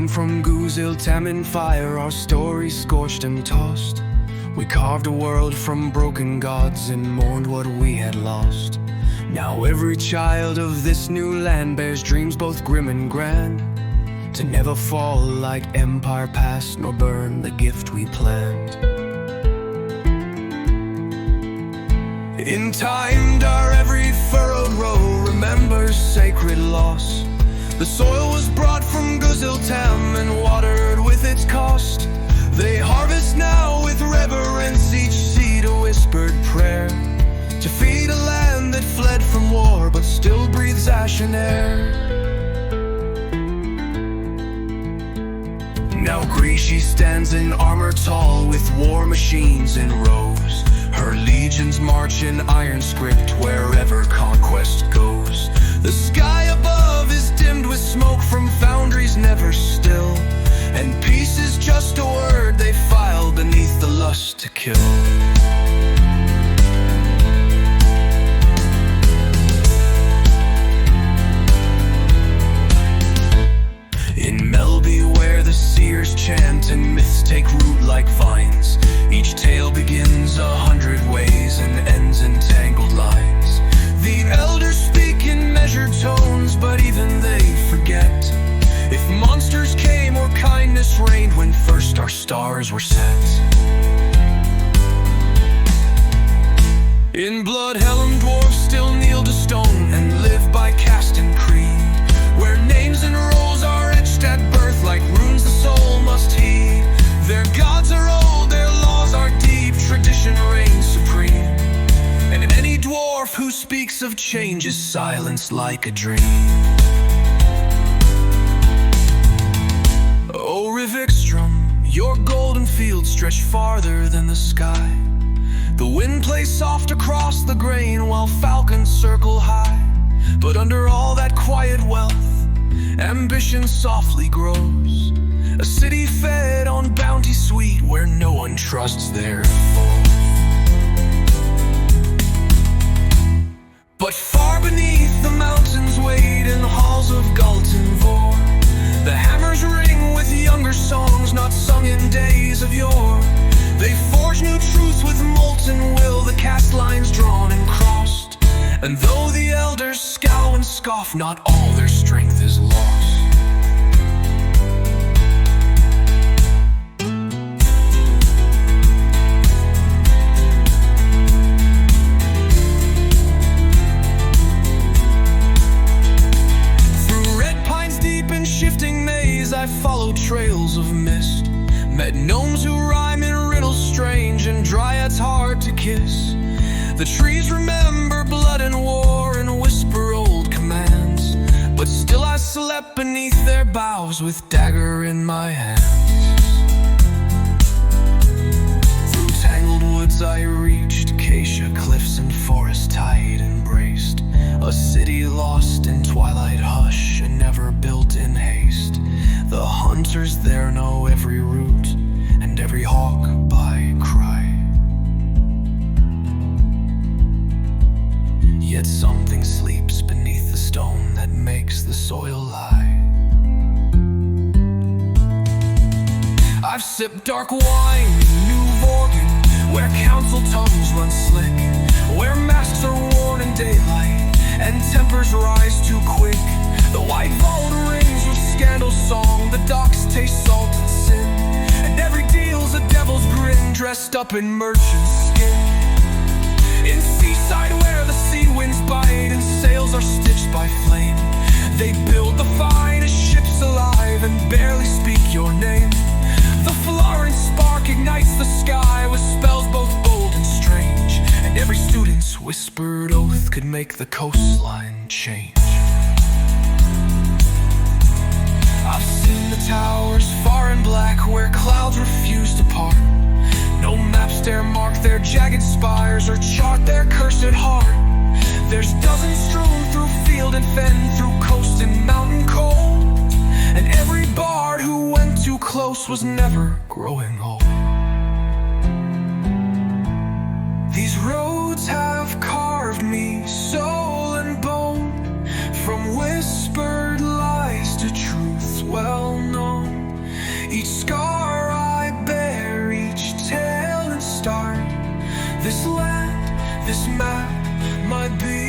came from Vor'Entia in fire, our story scorched and tossed. We carved a world from broken gods and mourned what we had lost. Now every child of this new land bears dreams both grim and grand, to never fall like empire past, nor burn the gift we planned. In time, our every furrowed row remembers sacred loss. The soil was brought from Vor'Entia and watered with its cost. They harvest now with reverence each seed a whispered prayer, to feed a land that fled from war but still breathes ash and air. Now Grecian stands in armor tall with war machines in rows. Her legions march in iron script wherever conquest goes. The sky above is dimmed with smoke from foundries never still, and peace is just a word they file beneath the lust to kill. In Melby, where the seers chant and myths take root like vines, each tale begins 100 ways and ends in tangled lines. The elders speak in measured tones, but even they forget if monsters came or kindness reigned when first our stars were set. In blood, Helm dwarves still kneel to stone and live by caste and creed, where names and roles are etched at birth like runes the soul must heed. Their gods are old, their laws are deep, tradition reigns supreme, and any dwarf who speaks of change is silenced like a dream. Oh, Rivixtrum, your golden fields stretch farther than the sky. The wind plays soft across the grain while falcons circle high. But under all that quiet wealth, ambition softly grows. A city fed on bounty sweet where no one trusts their foes. But far beneath the mountains wait in halls of Galton Vor, the hammers ring with younger songs not sung in days of yore. They forge new truths with molten will, the cast lines drawn and crossed. And though the elders scowl and scoff, not all their strength is lost. Through red pines deep and shifting maze I followed trails of mist, met gnomes who rhyme in riddles strange and dryads hard to kiss. The trees remember blood and war and whisper old commands, but still I slept beneath their boughs with dagger in my hands. Through tangled woods I reached, acacia cliffs and forest tight embraced, a city lost in twilight hush and never built in haste. The hunters there know every route and every hawk by cry. Yet something sleeps beneath the stone that makes the soil lie. I've sipped dark wine in New Vor'Entia, where council tongues run slick, where masks are worn in daylight and tempers rise too quick. The white vault rings with scandal song, the docks taste salt and sin, and every deal's a devil's grin dressed up in merchant's skin. In seaside where the sea winds bite and sails are stitched by flame, they build the finest ships alive and barely speak your name. The Florence spark ignites the sky with spells both bold and strange, and every student's whispered oath could make the coastline change. I've seen the towers far and black where clouds refuse to part. No maps dare mark their jagged spires or chart their cursed heart. There's dozens strewn through field and fen, through coast and mountain cold, and every bard who went too close was never growing old. These roads have carved me soul and bone, from whispered lies to truths well known. This land, this map might be